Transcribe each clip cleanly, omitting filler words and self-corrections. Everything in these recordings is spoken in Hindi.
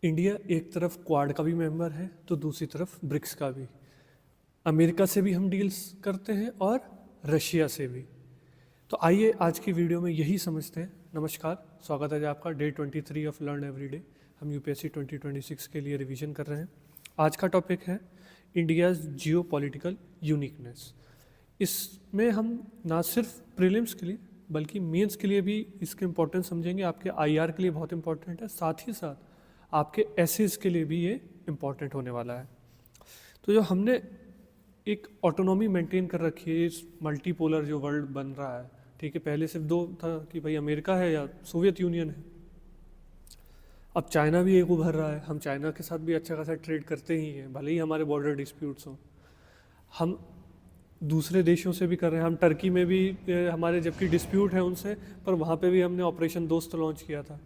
इंडिया एक तरफ क्वाड का भी मेंबर है तो दूसरी तरफ ब्रिक्स का भी। अमेरिका से भी हम डील्स करते हैं और रशिया से भी। तो आइए आज की वीडियो में यही समझते हैं। नमस्कार, स्वागत है आपका डे 23 ऑफ लर्न एवरीडे। हम यूपीएससी 2026 के लिए रिवीजन कर रहे हैं। आज का टॉपिक है इंडियाज़ जियो पॉलिटिकल यूनिकनेस। इसमें हम ना सिर्फ प्रीलिम्स के लिए बल्कि मेंस के लिए भी इसके इम्पोर्टेंस समझेंगे। आपके आईआर के लिए बहुत इंपॉर्टेंट है, साथ ही साथ आपके एसेस के लिए भी ये इम्पॉर्टेंट होने वाला है। तो जो हमने एक ऑटोनॉमी मेंटेन कर रखी है इस मल्टीपोलर जो वर्ल्ड बन रहा है, ठीक है। पहले सिर्फ दो था कि भाई अमेरिका है या सोवियत यूनियन है, अब चाइना भी एक उभर रहा है। हम चाइना के साथ भी अच्छा खासा ट्रेड करते ही हैं, भले ही हमारे बॉर्डर डिस्प्यूट्स हों। हम दूसरे देशों से भी कर रहे हैं, हम टर्की में भी हमारे जबकि डिस्प्यूट है उनसे, पर वहाँ पे भी हमने ऑपरेशन दोस्त लॉन्च किया था।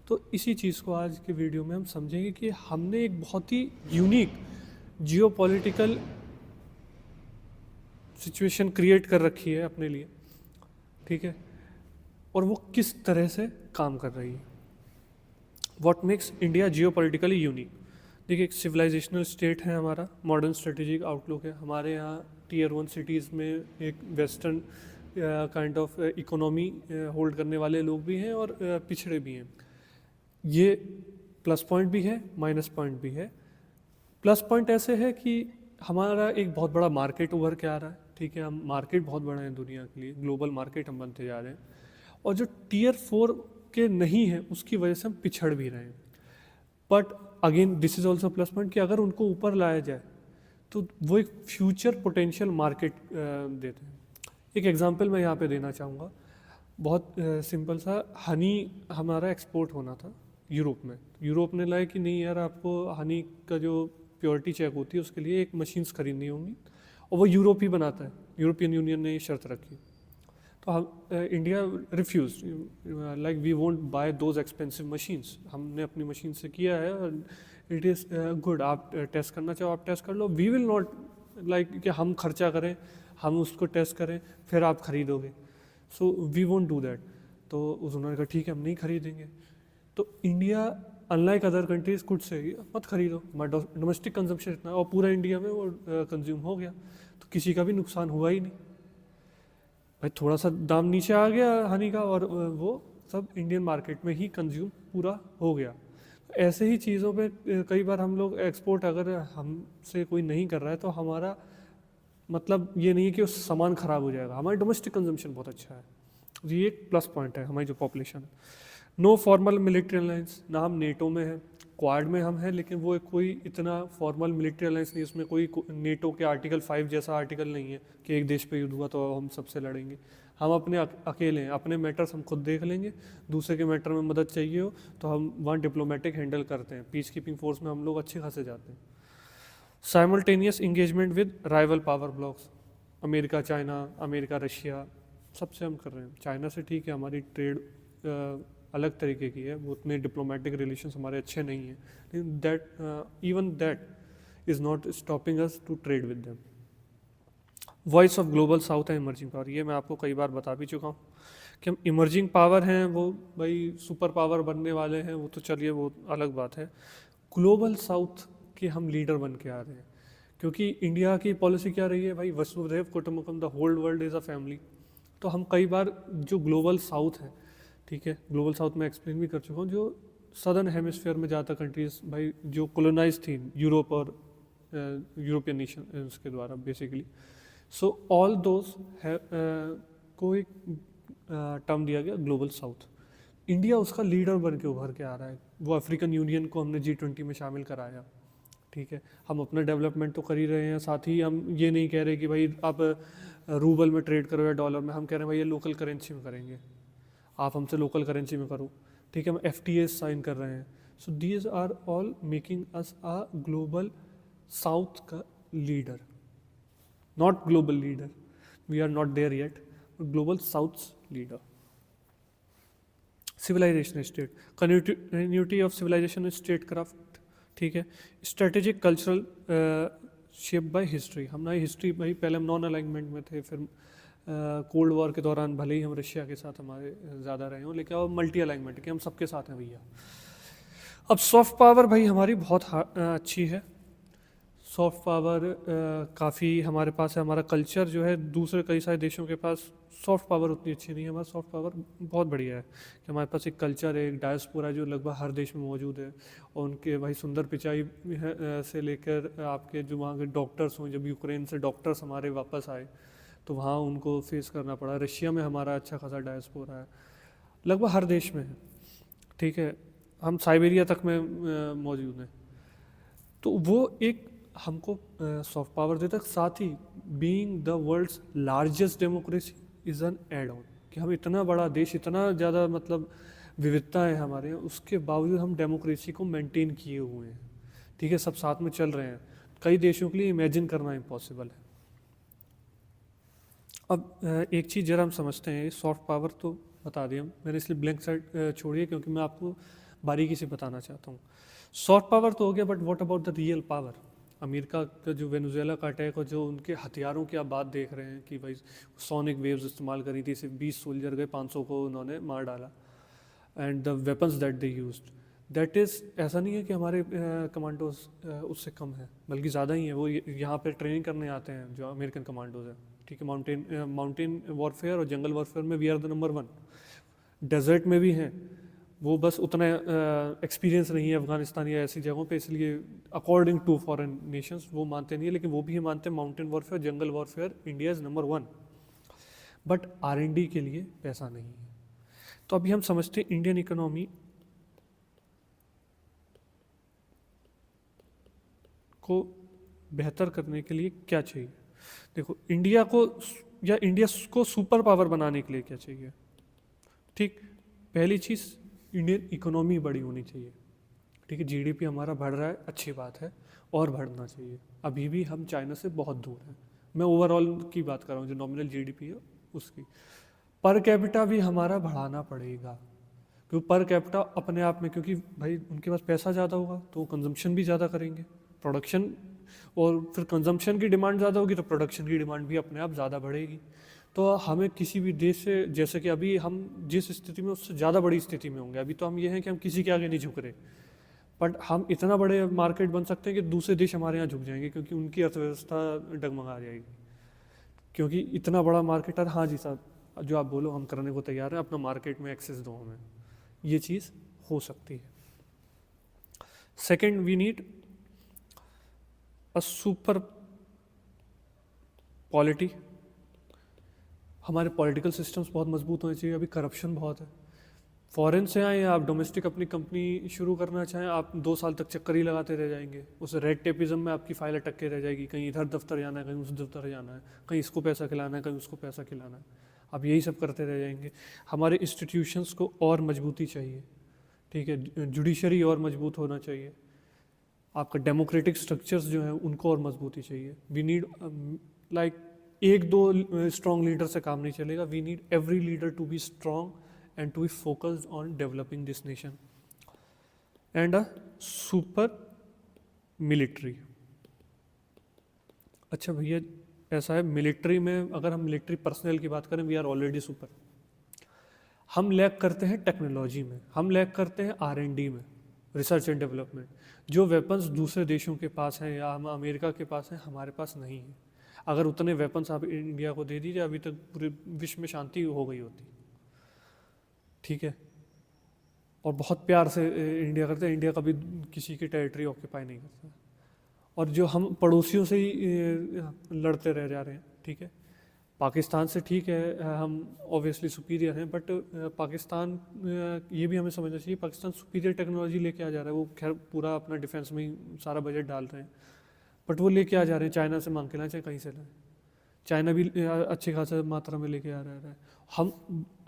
तो इसी चीज़ को आज के वीडियो में हम समझेंगे कि हमने एक बहुत ही यूनिक जियोपॉलिटिकल सिचुएशन क्रिएट कर रखी है अपने लिए, ठीक है, और वो किस तरह से काम कर रही है। What makes India geopolitically unique. देखिए, एक सिविलाइजेशनल स्टेट है हमारा, मॉडर्न स्ट्रेटेजिक आउटलुक है हमारे यहाँ। टीयर 1 सिटीज़ में एक western kind of economy hold करने वाले लोग भी हैं और पिछड़े भी हैं। ये प्लस पॉइंट भी है, माइनस पॉइंट भी है। प्लस पॉइंट ऐसे है कि हमारा एक बहुत बड़ा मार्केट उभर के आ रहा है, ठीक है। हम मार्केट बहुत बड़ा है दुनिया के लिए, ग्लोबल मार्केट हम बनते जा रहे हैं। और जो टीयर 4 के नहीं है उसकी वजह से हम पिछड़ भी रहे हैं। But again this is also plus point कि अगर उनको ऊपर लाया जाए तो वो एक फ्यूचर पोटेंशियल मार्केट देते हैं। एक एग्जांपल मैं यहाँ पे देना चाहूँगा, बहुत सिंपल सा। हनी हमारा एक्सपोर्ट होना था यूरोप में। यूरोप ने लाया कि नहीं यार, आपको हनी का जो प्योरिटी चेक होती है उसके लिए एक मशीन्स खरीदनी होंगी, और वो यूरोप ही बनाता है। यूरोपियन यूनियन ने ये शर्त रखी। तो हम India refuse, like we won't buy those expensive machines. हमने अपनी मशीन से किया है और इट इज़ गुड। आप टेस्ट करना चाहो आप टेस्ट कर लो। वी विल नॉट लाइक कि हम खर्चा करें, हम उसको टेस्ट करें, फिर आप खरीदोगे। So we won't do that. तो उन्होंने कहा ठीक है, हम नहीं खरीदेंगे। तो इंडिया अनलाइक अदर कंट्रीज कुछ से मत खरीदो, डोमेस्टिक कंजम्पशन इतना, और पूरा इंडिया में वो कंज्यूम हो गया, तो किसी का भी नुकसान हुआ ही नहीं। भाई थोड़ा सा दाम नीचे आ गया हनी का और वो सब इंडियन मार्केट में ही कंज्यूम पूरा हो गया। ऐसे ही चीज़ों पे कई बार हम लोग एक्सपोर्ट अगर हमसे कोई नहीं कर रहा है तो हमारा मतलब ये नहीं है कि उस सामान ख़राब हो जाएगा। हमारी डोमेस्टिक कंजम्पशन बहुत अच्छा है, तो ये एक प्लस पॉइंट है हमारी जो पॉपुलेशन है। नो फॉर्मल मिलिट्री अलायंस, ना हम नेटो में है। क्वाड में हम हैं लेकिन वो कोई इतना फॉर्मल मिलिट्री अलायंस नहीं, उसमें कोई नेटो के आर्टिकल 5 जैसा आर्टिकल नहीं है कि एक देश पे युद्ध हुआ तो हम सबसे लड़ेंगे। हम अपने अकेले हैं, अपने मैटर्स हम खुद देख लेंगे। दूसरे के मैटर में मदद चाहिए हो तो हम वहाँ डिप्लोमेटिक हैंडल करते हैं। पीस कीपिंग फोर्स में हम लोग अच्छे खासे जाते हैं। Simultaneous engagement with rival power blocks, America China, America Russia, सबसे हम कर रहे हैं। चाइना से ठीक है, हमारी ट्रेड अलग तरीके की है, वो उतने डिप्लोमेटिक रिलेशंस हमारे अच्छे नहीं हैं, लेकिन that even that is not stopping us to trade with them. Voice of global south and emerging power, ये मैं आपको कई बार बता भी चुका हूँ कि हम इमर्जिंग पावर हैं, वो भाई सुपर पावर बनने वाले हैं, वो तो चलिए वो अलग बात है। ग्लोबल साउथ के हम लीडर बन के आ रहे हैं, क्योंकि इंडिया की पॉलिसी क्या रही है भाई, वसुधैव कुटुंबकम, the whole world is a family. तो हम कई बार जो ग्लोबल साउथ है, ठीक है, ग्लोबल साउथ में एक्सप्लेन भी कर चुका हूँ, जो सदर्न हेमिस्फीयर में ज़्यादा कंट्रीज भाई जो कोलोनाइज थी यूरोप और यूरोपियन नेशन के द्वारा बेसिकली। सो ऑल दोज को एक टर्म दिया गया ग्लोबल साउथ। इंडिया उसका लीडर बन के उभर के आ रहा है। वो अफ्रीकन यूनियन को हमने G20 में शामिल कराया, ठीक है। हम अपना डेवलपमेंट तो कर ही रहे हैं, साथ ही हम ये नहीं कह रहे कि भाई आप रूबल में ट्रेड करो या डॉलर में। हम कह रहे हैं भाई ये लोकल करेंसी में करेंगे, आप हमसे लोकल करेंसी में करो, ठीक है। हम FTA साइन कर रहे हैं। So these are all making us a global south का leader, not global leader, we are not there yet, global south leader. Civilisation state, continuity of civilisation state craft, ठीक है। Strategic cultural shape by history, हमारी हिस्ट्री भाई पहले हम नॉन अलाइनमेंट में थे, फिर कोल्ड वॉर के दौरान भले ही हम रशिया के साथ हमारे ज़्यादा रहे हों, लेकिन अब मल्टी अलाइनमेंट कि हम सबके साथ हैं भैया। अब सॉफ्ट पावर भाई हमारी बहुत अच्छी है। सॉफ्ट पावर काफ़ी हमारे पास है। हमारा कल्चर जो है दूसरे कई सारे देशों के पास सॉफ्ट पावर उतनी अच्छी नहीं है। हमारा सॉफ्ट पावर बहुत बढ़िया है कि हमारे पास एक कल्चर है, एक डायस्पोरा जो लगभग हर देश में मौजूद है। और उनके भाई सुंदर पिचाई से लेकर आपके जो वहाँ के डॉक्टर्स हों, जब यूक्रेन से डॉक्टर्स हमारे वापस आए तो वहाँ उनको फेस करना पड़ा। रशिया में हमारा अच्छा खासा डायस्पोरा है, लगभग हर देश में है, ठीक है। हम साइबेरिया तक में मौजूद हैं। तो वो एक हमको सॉफ्ट पावर देता है। साथ ही being the world's largest democracy is an add on, कि हम इतना बड़ा देश, इतना ज़्यादा मतलब विविधता है हमारे यहाँ, उसके बावजूद हम डेमोक्रेसी को मेंटेन किए हुए हैं, ठीक है। सब साथ में चल रहे हैं। कई देशों के लिए इमेजिन करना इम्पॉसिबल है। अब एक चीज़ जरा हम समझते हैं, सॉफ्ट पावर तो बता दिया मैंने, इसलिए ब्लैंक साइड छोड़िए क्योंकि मैं आपको बारीकी से बताना चाहता हूँ। सॉफ्ट पावर तो हो गया, but what about the real power? America का जो वेनेजुएला का अटैक और जो उनके हथियारों की आप बात देख रहे हैं कि भाई सोनिक वेव्स इस्तेमाल करी थी, सिर्फ 20 सोल्जर गए, 500 को उन्होंने मार डाला। And the weapons that they used, that is, ऐसा नहीं है कि हमारे कमांडोज उससे कम है, बल्कि ज़्यादा ही है। वो यहाँ पे ट्रेनिंग करने आते हैं जो अमेरिकन कमांडोज हैं, ठीक है। माउंटेन वॉरफेयर और जंगल वॉरफेयर में we are the number 1। Desert में भी हैं, वो बस उतना एक्सपीरियंस नहीं है अफगानिस्तान या ऐसी जगहों पे, इसलिए अकॉर्डिंग टू फॉरेन नेशंस वो मानते नहीं है, लेकिन वो भी ये मानते हैं mountain warfare, jungle warfare India is number 1। But R&D के लिए पैसा नहीं है। तो अभी हम समझते हैं इंडियन इकोनॉमी को बेहतर करने के लिए क्या चाहिए। देखो, इंडिया को सुपर पावर बनाने के लिए क्या चाहिए, ठीक। पहली चीज़, इंडियन इकोनॉमी बड़ी होनी चाहिए, ठीक है। GDP हमारा बढ़ रहा है, अच्छी बात है, और बढ़ना चाहिए। अभी भी हम चाइना से बहुत दूर हैं। मैं ओवरऑल की बात कर रहा हूँ, जो नॉमिनल GDP है उसकी। पर कैपिटा भी हमारा बढ़ाना पड़ेगा, क्योंकि पर कैपिटा अपने आप में, क्योंकि भाई उनके पास पैसा ज़्यादा होगा तो वो कंजम्पशन भी ज़्यादा करेंगे, प्रोडक्शन, और फिर कंजम्पशन की डिमांड ज़्यादा होगी तो प्रोडक्शन की डिमांड भी अपने आप ज़्यादा बढ़ेगी। तो हमें किसी भी देश से, जैसे कि अभी हम जिस स्थिति में, उससे ज़्यादा बड़ी स्थिति में होंगे। अभी तो हम ये हैं कि हम किसी के आगे नहीं झुक रहे, बट हम इतना बड़े मार्केट बन सकते हैं कि दूसरे देश हमारे यहाँ झुक जाएंगे, क्योंकि उनकी अर्थव्यवस्था डगमगा जाएगी, क्योंकि इतना बड़ा मार्केट है। हाँ जी साहब, जो आप बोलो हम करने को तैयार हैं, अपना मार्केट में एक्सेस दो हमें, ये चीज़ हो सकती है। Second, we need a super polity. हमारे पॉलिटिकल सिस्टम्स बहुत मजबूत होने चाहिए। अभी करप्शन बहुत है। फॉरेन से आए या आप डोमेस्टिक अपनी कंपनी शुरू करना चाहें, आप 2 साल तक चक्कर ही लगाते रह जाएंगे। उस रेड टेपिज्म में आपकी फाइल अटक के रह जाएगी, कहीं इधर दफ्तर जाना है, कहीं उस दफ्तर जाना है, कहीं इसको पैसा खिलाना है, कहीं उसको पैसा खिलाना है। आप यही सब करते रह जाएंगे। हमारे इंस्टीट्यूशंस को और मजबूती चाहिए, ठीक है। जुडिशरी और मजबूत होना चाहिए। आपका डेमोक्रेटिक स्ट्रक्चर्स जो हैं उनको और मजबूती चाहिए। वी नीड लाइक, एक दो स्ट्रॉन्ग लीडर से काम नहीं चलेगा। We need every leader to be strong and to be focused on developing this nation, and a super military। अच्छा भैया, ऐसा है, मिलिट्री में अगर हम मिलिट्री पर्सनल की बात करें, वी आर ऑलरेडी सुपर। हम लैक करते हैं टेक्नोलॉजी में, हम लैक करते हैं R&D में, रिसर्च एंड डेवलपमेंट। जो वेपन्स दूसरे देशों के पास हैं या हम अमेरिका के पास हैं, हमारे पास नहीं है। अगर उतने वेपन्स आप इंडिया को दे दीजिए, अभी तक पूरे विश्व में शांति हो गई होती, ठीक है। और बहुत प्यार से इंडिया करता है। इंडिया कभी किसी की टेरिटरी ऑक्यूपाई नहीं करता। और जो हम पड़ोसियों से ही लड़ते रह जा रहे हैं, ठीक है। पाकिस्तान से ठीक है, हम ऑब्वियसली सुपीरियर हैं, बट पाकिस्तान, ये भी हमें समझना चाहिए, पाकिस्तान सुपीरियर टेक्नोलॉजी लेके आ जा रहा है। वो खैर पूरा अपना डिफेंस में ही सारा बजट डाल रहे हैं, बट वो लेके आ जा रहे हैं। चाइना से मांग के लाएं, चाहे कहीं से लाएं, चाइना भी अच्छी खासा मात्रा में लेके आ रहा है। हम,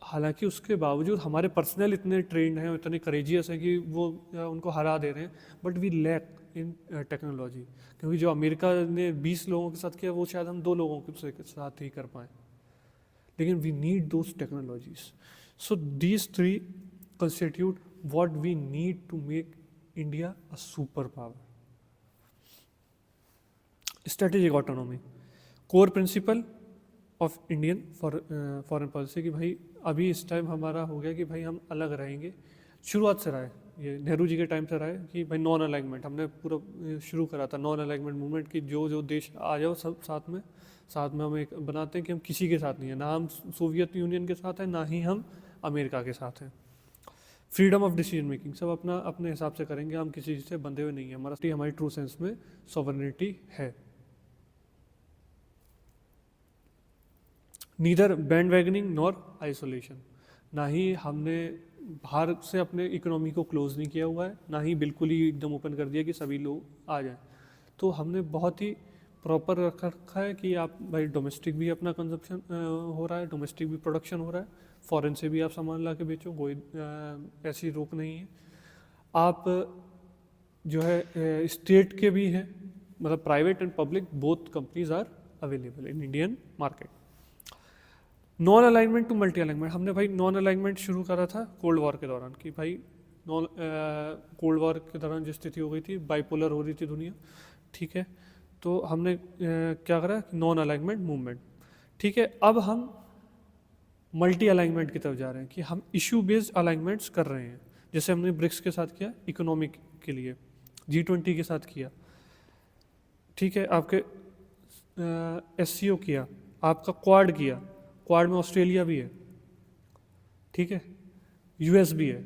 हालांकि उसके बावजूद हमारे पर्सनल इतने ट्रेंड हैं, इतने करेजियस हैं कि वो उनको हरा दे रहे हैं, but we lack in technology. क्योंकि जो अमेरिका ने 20 लोगों के साथ किया, वो शायद हम 2 लोगों के साथ ही कर पाएँ। लेकिन we need those technologies. So these 3 constitute what we need to make India a super power. Strategic autonomy, core principle of Indian foreign policy, कि भाई अभी इस टाइम हमारा हो गया कि भाई हम अलग रहेंगे। शुरुआत से रहा है, ये नेहरू जी के टाइम से रहा है कि भाई नॉन अलाइनमेंट, हमने पूरा शुरू करा था नॉन अलाइनमेंट मूवमेंट की, जो देश आ जाओ सब साथ में हम एक बनाते हैं कि हम किसी के साथ नहीं है, ना हम सोवियत यूनियन के साथ हैं, ना ही हम अमेरिका के साथ हैं। फ्रीडम ऑफ डिसीजन मेकिंग, सब अपना अपने हिसाब से करेंगे, हम किसी चीज़ से बंधे हुए नहीं हैं, हमारी ट्रू सेंस में सॉवरेनिटी है। Neither band wagoning nor isolation, ना ही हमने बाहर से अपने इकोनॉमी को क्लोज नहीं किया हुआ है, ना ही बिल्कुल ही एकदम ओपन कर दिया कि सभी लोग आ जाएं। तो हमने बहुत ही प्रॉपर रखा है कि आप भाई डोमेस्टिक भी अपना कंजप्शन हो रहा है, डोमेस्टिक भी प्रोडक्शन हो रहा है, फॉरेन से भी आप सामान ला के बेचो, कोई ऐसी रोक नहीं है। आप जो है स्टेट के भी हैं, मतलब private and public both companies are available in Indian market. Non alignment to multi alignment, हमने भाई नॉन अलाइनमेंट शुरू करा था कोल्ड वॉर के दौरान कि भाई कोल्ड वॉर के दौरान जो स्थिति हो गई थी, बाइपोलर हो रही थी दुनिया, ठीक है, तो हमने क्या करा, नॉन अलाइनमेंट मूवमेंट, ठीक है। अब हम मल्टी अलाइनमेंट की तरफ जा रहे हैं कि हम इशू बेस्ड अलाइनमेंट्स कर रहे हैं, जैसे हमने ब्रिक्स के साथ किया इकोनॉमिक के लिए, G20 के साथ किया, ठीक है, आपके SCO किया, आपका क्वाड किया, क्वाड में ऑस्ट्रेलिया भी है, ठीक है, US भी है।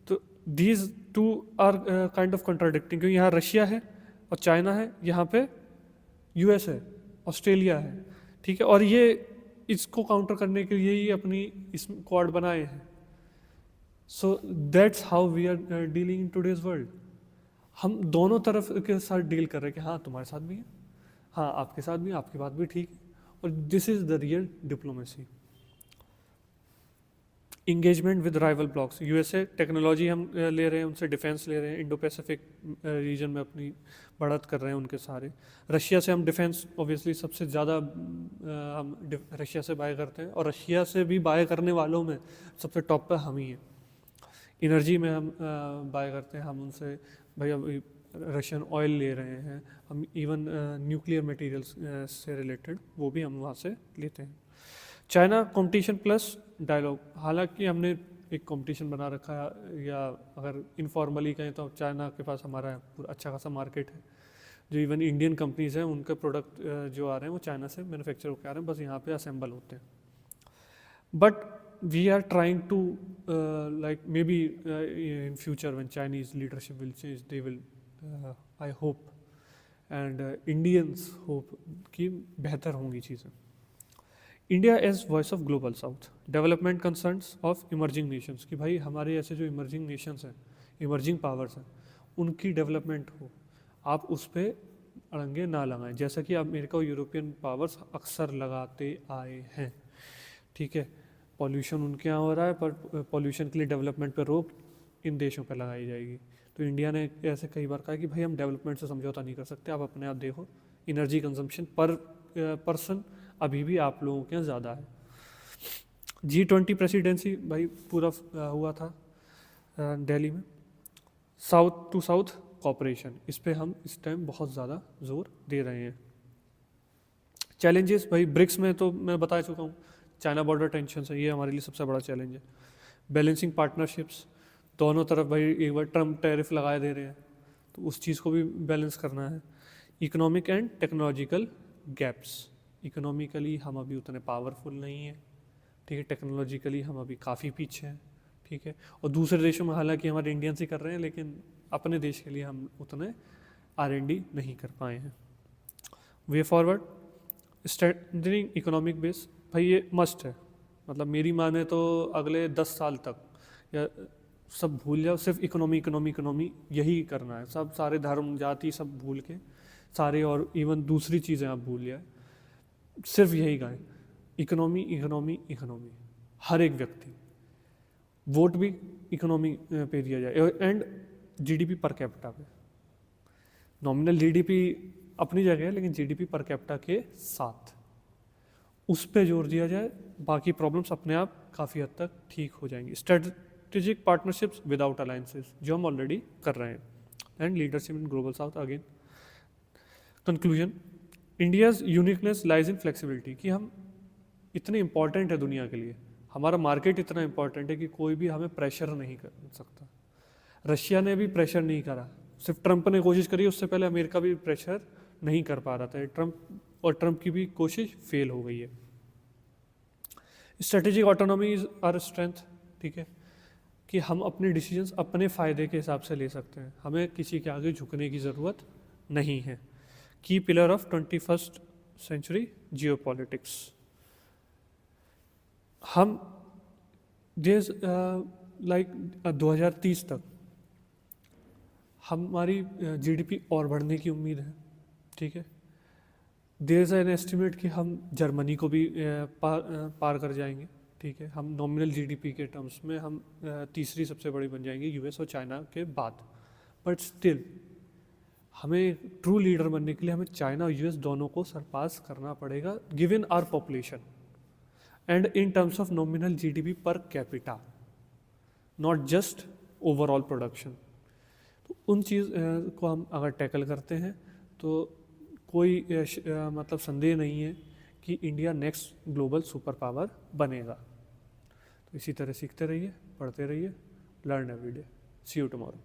तो these two are kind of contradicting, क्योंकि यहाँ रशिया है और चाइना है, यहाँ पे US है, ऑस्ट्रेलिया है, ठीक है, और ये इसको काउंटर करने के लिए ही अपनी इस क्वाड बनाए हैं। So that's how we are dealing in today's world. हम दोनों तरफ के साथ डील कर रहे हैं कि हाँ तुम्हारे साथ भी है, हाँ आपके साथ भी, आपकी बात भी ठीक है, और this is the real diplomacy. Engagement with rival blocks, USA technology हम ले रहे हैं उनसे, डिफेंस ले रहे हैं, इंडो पैसिफिक रीजन में अपनी बढ़त कर रहे हैं उनके सारे। रशिया से हम डिफेंस ऑब्वियसली सबसे ज़्यादा हम रशिया से बाय करते हैं, और रशिया से भी बाय करने वालों में सबसे टॉप पे हम ही हैं। एनर्जी में हम बाय करते हैं, हम उनसे भाई अभी रशियन ऑयल ले रहे हैं, हम इवन न्यूक्लियर मटेरियल्स से रिलेटेड वो भी हम वहाँ से लेते हैं। चाइना कंपटीशन प्लस डायलॉग, हालांकि हमने एक कंपटीशन बना रखा है, या अगर इनफॉर्मली कहें तो चाइना के पास हमारा पूरा अच्छा खासा मार्केट है, जो इवन इंडियन कंपनीज हैं उनके प्रोडक्ट जो आ रहे हैं वो चाइना से मैन्युफैक्चर होकर आ रहे हैं, बस यहाँ पे असेंबल होते हैं। But we are trying to like may be in future when Chinese leadership will change, they will I hope and Indians hope कि बेहतर होंगी चीज़ें। India as voice of global south, development concerns of emerging nations, कि भाई हमारे ऐसे जो इमर्जिंग नेशंस हैं, इमर्जिंग पावर्स हैं, उनकी डेवलपमेंट हो, आप उस पर अड़ंगे ना लगाएं, जैसा कि अमेरिका और यूरोपियन पावर्स अक्सर लगाते आए हैं, ठीक है। पॉल्यूशन उनके यहाँ हो रहा है, पर पॉल्यूशन के लिए डेवलपमेंट पर रोक इन देशों पर लगाई जाएगी। तो इंडिया ने ऐसे कई बार कहा कि भाई हम डेवलपमेंट से समझौता नहीं कर सकते, आप अपने आप देखो एनर्जी कंजम्पशन पर पर्सन अभी भी आप लोगों के यहाँ ज़्यादा है। G20 प्रेसिडेंसी भाई पूरा हुआ था दिल्ली में, साउथ टू साउथ कॉपरेशन, इस पे हम इस टाइम बहुत ज़्यादा जोर दे रहे हैं। चैलेंजेस भाई ब्रिक्स में तो मैं बता चुका हूँ, चाइना बॉर्डर टेंशन है, ये हमारे लिए सबसे बड़ा चैलेंज है। बैलेंसिंग पार्टनरशिप्स, दोनों तरफ भाई एक बार ट्रम्प टैरिफ लगा दे रहे हैं, तो उस चीज़ को भी बैलेंस करना है। Economic and technological gaps, economically हम अभी उतने पावरफुल नहीं हैं, ठीक है, टेक्नोलॉजिकली हम अभी काफ़ी पीछे हैं, ठीक है, और दूसरे देशों में हालांकि हमारे इंडियंस ही कर रहे हैं, लेकिन अपने देश के लिए हम उतने R&D नहीं कर पाए हैं। Way forward, strengthening economic base, भाई ये मस्ट है, मतलब मेरी माने तो अगले 10 साल तक या सब भूल जाओ, सिर्फ इकोनॉमी इकोनॉमी इकोनॉमी यही करना है, सब सारे धर्म जाति सब भूल के, सारे और इवन दूसरी चीज़ें आप भूल जाए, सिर्फ यही गाएं, इकोनॉमी इकोनॉमी इकोनॉमी। हर एक व्यक्ति, वोट भी इकोनॉमी पे दिया जाए, एंड GDP पर कैपिटा पे, नॉमिनल GDP अपनी जगह है, लेकिन GDP पर कैपिटा के साथ उस पे जोर दिया जाए, बाकी प्रॉब्लम्स अपने आप काफ़ी हद तक ठीक हो जाएंगी। स्ट्रेटेजिक पार्टनरशिप्स विदाउट अलायंसेस, जो हम ऑलरेडी कर रहे हैं, and leadership in global south. Again conclusion, India's uniqueness lies in flexibility, कि हम इतने इंपॉर्टेंट है दुनिया के लिए, हमारा मार्केट इतना इंपॉर्टेंट है कि कोई भी हमें प्रेशर नहीं कर सकता। रशिया ने भी प्रेशर नहीं करा, सिर्फ ट्रंप ने कोशिश करी, उससे पहले अमेरिका भी प्रेशर नहीं कर पा रहा था। ट्रंप की भी कोशिश फेल हो गई है। Strategic autonomy is our strength, ठीक है, कि हम अपने डिसीजंस अपने फ़ायदे के हिसाब से ले सकते हैं, हमें किसी के आगे झुकने की ज़रूरत नहीं है। की pillar of 21st century geopolitics. हम देश लाइक 2030 तक हमारी जीडीपी और बढ़ने की उम्मीद है, ठीक है। देयर इज़ एन एस्टिमेट कि हम जर्मनी को भी पार कर जाएंगे, ठीक है। हम नॉमिनल जीडीपी के टर्म्स में हम तीसरी सबसे बड़ी बन जाएंगे यूएस और चाइना के बाद। बट स्टिल हमें ट्रू लीडर बनने के लिए हमें चाइना और यूएस दोनों को सरपास करना पड़ेगा, given our population and in terms of nominal GDP per capita, not just overall production. तो उन चीज़ को हम अगर टैकल करते हैं तो कोई मतलब संदेह नहीं है कि India next global super power बनेगा। तो इसी तरह सीखते रहिए, पढ़ते रहिए, learn every day. See you tomorrow.